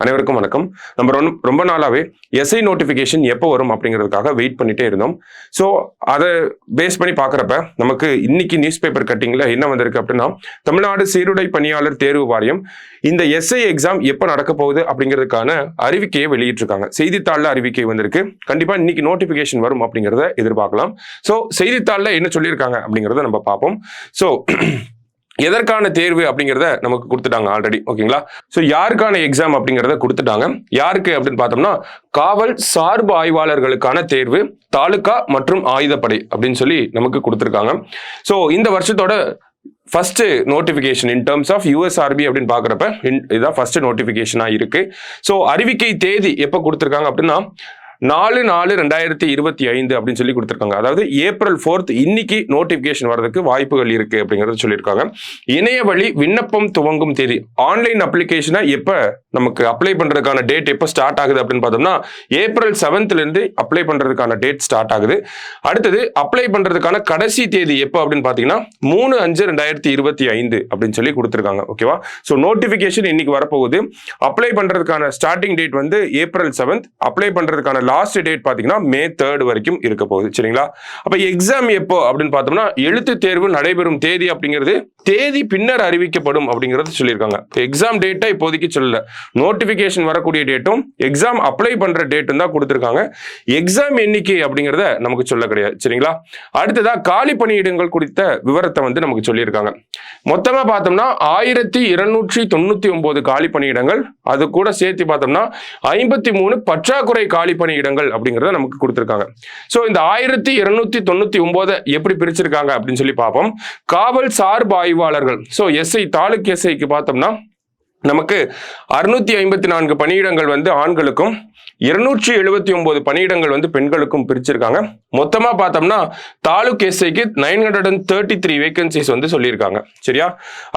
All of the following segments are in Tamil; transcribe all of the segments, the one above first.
அனைவருக்கும் வணக்கம். நம்ம ரொம்ப நாளாவே எஸ்ஐ நோட்டிஃபிகேஷன் எப்போ வரும் அப்படிங்கிறதுக்காக வெயிட் பண்ணிட்டே இருந்தோம். ஸோ அதை பேஸ் பண்ணி பார்க்குறப்ப நமக்கு இன்னைக்கு நியூஸ் பேப்பர் கட்டிங்கில் என்ன வந்திருக்கு அப்படின்னா, தமிழ்நாடு சீருடை பணியாளர் தேர்வு வாரியம் இந்த எஸ்ஐ எக்ஸாம் எப்போ நடக்க போகுது அப்படிங்கிறதுக்கான அறிவிக்கையை வெளியிட்டிருக்காங்க. செய்தித்தாளில் அறிவிக்கை வந்திருக்கு. கண்டிப்பாக இன்னைக்கு நோட்டிஃபிகேஷன் வரும் அப்படிங்கிறத எதிர்பார்க்கலாம். ஸோ செய்தித்தாளில் என்ன சொல்லியிருக்காங்க அப்படிங்கிறத நம்ம பார்ப்போம். ஸோ எதற்கான தேர்வு அப்படிங்கிறத நமக்கு கொடுத்துட்டாங்க ஆல்ரெடி. ஓகேங்களா? ஸோ யாருக்கான எக்ஸாம் அப்படிங்கிறத கொடுத்துட்டாங்க. யாருக்கு அப்படின்னு பார்த்தோம்னா, காவல் சார்பு ஆய்வாளர்களுக்கான தேர்வு தாலுகா மற்றும் ஆயுதப்படை அப்படின்னு சொல்லி நமக்கு கொடுத்துருக்காங்க. ஸோ இந்த வருஷத்தோட first notification in terms of USRB அப்படின்னு பார்க்குறப்ப இதுதான் ஃபர்ஸ்ட் நோட்டிஃபிகேஷனாக இருக்கு. ஸோ அறிவிக்கை தேதி எப்போ கொடுத்துருக்காங்க அப்படின்னா 4/4/2025 அப்படின்னு சொல்லி கொடுத்துருக்காங்க. அதாவது April 4 இன்னைக்கு நோட்டிபிகேஷன் வர்றதுக்கு வாய்ப்புகள் இருக்கு அப்படிங்கறத சொல்லியிருக்காங்க. இணைய வழி விண்ணப்பம் துவங்கும் தேதி, ஆன்லைன் அப்ளிகேஷனை எப்ப நமக்கு அப்ளை பண்றதுக்கான டேட் எப்ப ஸ்டார்ட் ஆகுது அப்படின்னு பார்த்தோம்னா April 7 இருந்து அப்ளை பண்றதுக்கான டேட் ஸ்டார்ட் ஆகுது. அடுத்தது அப்ளை பண்றதுக்கான கடைசி தேதி எப்போ அப்படின்னு பாத்தீங்கன்னா 3/5/2025 அப்படின்னு சொல்லி கொடுத்துருக்காங்க. ஓகேவா? ஸோ நோட்டிபிகேஷன் இன்னைக்கு வரப்போகுது. அப்ளை பண்றதுக்கான ஸ்டார்டிங் டேட் வந்து April 7, அப்ளை பண்றதுக்கான லாஸ்ட் டேட் பாத்தீங்கன்னா May 3 வரைக்கும் இருக்க போகுது. சரிங்களா? அப்ப எக்ஸாம் எப்போ அப்படின்னு பார்த்தோம்னா எழுத்து தேர்வு நடைபெறும் தேதி அப்படிங்கிறது தேதி பின்னர் அறிவிக்கப்படும் அப்படிங்கிறது சொல்லியிருக்காங்க. எக்ஸாம் டேட்டா இப்போதைக்கு சொல்லல. நோட்டிபிகேஷன் வரக்கூடிய டேட்டும் எக்ஸாம் அப்ளை பண்ற டேட்டும் தான் கொடுத்துருக்காங்க. எக்ஸாம் எண்ணிக்கை அப்படிங்கிறத நமக்கு சொல்ல கிடையாது. சரிங்களா? அடுத்ததா காலி பணியிடங்கள் குறித்த விவரத்தை வந்து நமக்கு சொல்லியிருக்காங்க. மொத்தமா பார்த்தோம்னா 1299 காலி பணியிடங்கள், அது கூட சேர்த்து பார்த்தோம்னா 53 பற்றாக்குறை காலி பணியிடங்கள் அப்படிங்கிறத நமக்கு கொடுத்திருக்காங்க. சோ இந்த 1299 எப்படி பிரிச்சிருக்காங்க அப்படின்னு சொல்லி பார்ப்போம். காவல் சார்பு ஆய்வாளர்கள், சோ எஸ்ஐ தாலுக் எஸ்ஐக்கு பார்த்தோம்னா நமக்கு 654 பணியிடங்கள் வந்து ஆண்களுக்கும் 279 பணியிடங்கள் வந்து பெண்களுக்கும் பிரிச்சிருக்காங்க. மொத்தமா பார்த்தோம்னா தாலுக் எஸ்ஐக்கு 933 வேகன்சிஸ் வந்து சொல்லியிருக்காங்க. சரியா?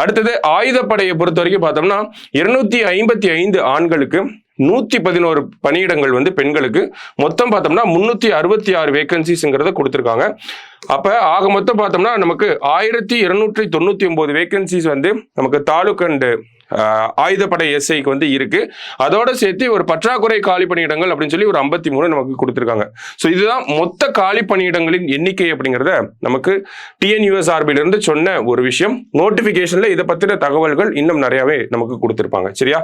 அடுத்தது ஆயுதப்படையை பொறுத்த வரைக்கும் பார்த்தோம்னா 255 ஆண்களுக்கு 111 பணியிடங்கள் வந்து பெண்களுக்கு, மொத்தம் பார்த்தோம்னா 366 வேகன்சிஸ்ங்கிறத கொடுத்துருக்காங்க. அப்ப ஆக மொத்தம் பார்த்தோம்னா நமக்கு 1299 வேகன்சிஸ் வந்து நமக்கு தாலுக் அண்ட் ஆயுதப்படை எஸ்ஐக்கு வந்து இருக்கு. அதோட சேர்த்து ஒரு பற்றாக்குறை காலி பணியிடங்கள் அப்படின்னு சொல்லி ஒரு 53 நமக்கு கொடுத்துருக்காங்க. ஸோ இதுதான் மொத்த காலி பணியிடங்களின் எண்ணிக்கை அப்படிங்கிறத நமக்கு டிஎன்யூஎஸ்ஆர்பில இருந்து சொன்ன ஒரு விஷயம். நோட்டிபிகேஷன்ல இதை பத்தின தகவல்கள் இன்னும் நிறையவே நமக்கு கொடுத்துருப்பாங்க. சரியா?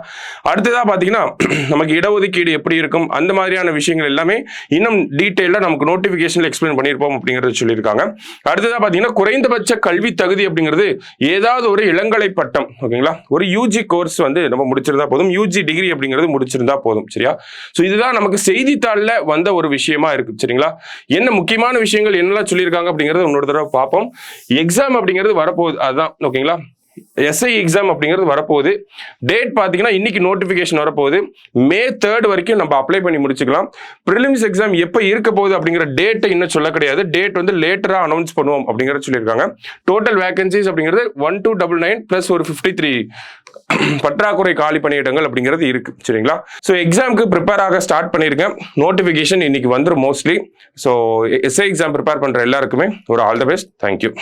அடுத்ததா பாத்தீங்கன்னா நமக்கு இடஒதுக்கீடு எப்படி இருக்கும் அந்த மாதிரியான விஷயங்கள் எல்லாமே இன்னும் டீட்டெயிலா நமக்கு நோட்டிபிகேஷன்ல எக்ஸ்பிளைன் பண்ணியிருப்போம் அப்படிங்கறது சொல்லியிருக்காங்க. அடுத்ததா பாத்தீங்கன்னா குறைந்தபட்ச கல்வி தகுதி அப்படிங்கிறது ஏதாவது ஒரு இளங்கலை பட்டம், ஓகேங்களா, ஒரு யூஜி கோர்ஸ் வந்து நம்ம முடிச்சிருந்தா போதும், யூஜி டிகிரி அப்படிங்கிறது முடிச்சிருந்தா போதும். சரியா? சோ இதுதான் நமக்கு செய்தித்தாள்ல வந்த ஒரு விஷயமா இருக்கு. சரிங்களா? என்ன முக்கியமான விஷயங்கள் என்னெல்லாம் சொல்லியிருக்காங்க அப்படிங்கறது இன்னொரு தடவை பார்ப்போம். எக்ஸாம் அப்படிங்கிறது வரப்போகுது, அதுதான். ஓகேங்களா? எஸ்ஐ எக்ஸாம் அப்படிங்கிறது வரப்போகுது. டேட் பாத்தீங்கன்னா இன்னைக்கு நோட்டிபிகேஷன் வரப்போகுது. May 3 வரைக்கும் நம்ம அப்ளை பண்ணி முடிச்சுக்கலாம். பிரிலிம்ஸ் எக்ஸாம் எப்ப இருக்க போகுது அப்படிங்கிற டேட் இன்னும் சொல்ல கிடையாது. டேட் வந்து லேட்டரா அனௌன்ஸ் பண்ணுவோம் அப்படிங்கறத சொல்லியிருக்காங்க. டோட்டல் வேகன்சிஸ் அப்படிங்கிறது 1299 பிளஸ் ஒரு 53 பற்றாக்குறை காலி பணியிடங்கள் அப்படிங்கிறது இருக்கு. சரிங்களா? ஸோ எக்ஸாமுக்கு ப்ரிப்பேர் ஆக ஸ்டார்ட் பண்ணிருக்கேன். நோட்டிபிகேஷன் இன்னைக்கு வந்துடும் mostly. So SI exam prepare பண்ற எல்லாருக்குமே ஒரு ஆல் த பெஸ்ட். தேங்க்யூ.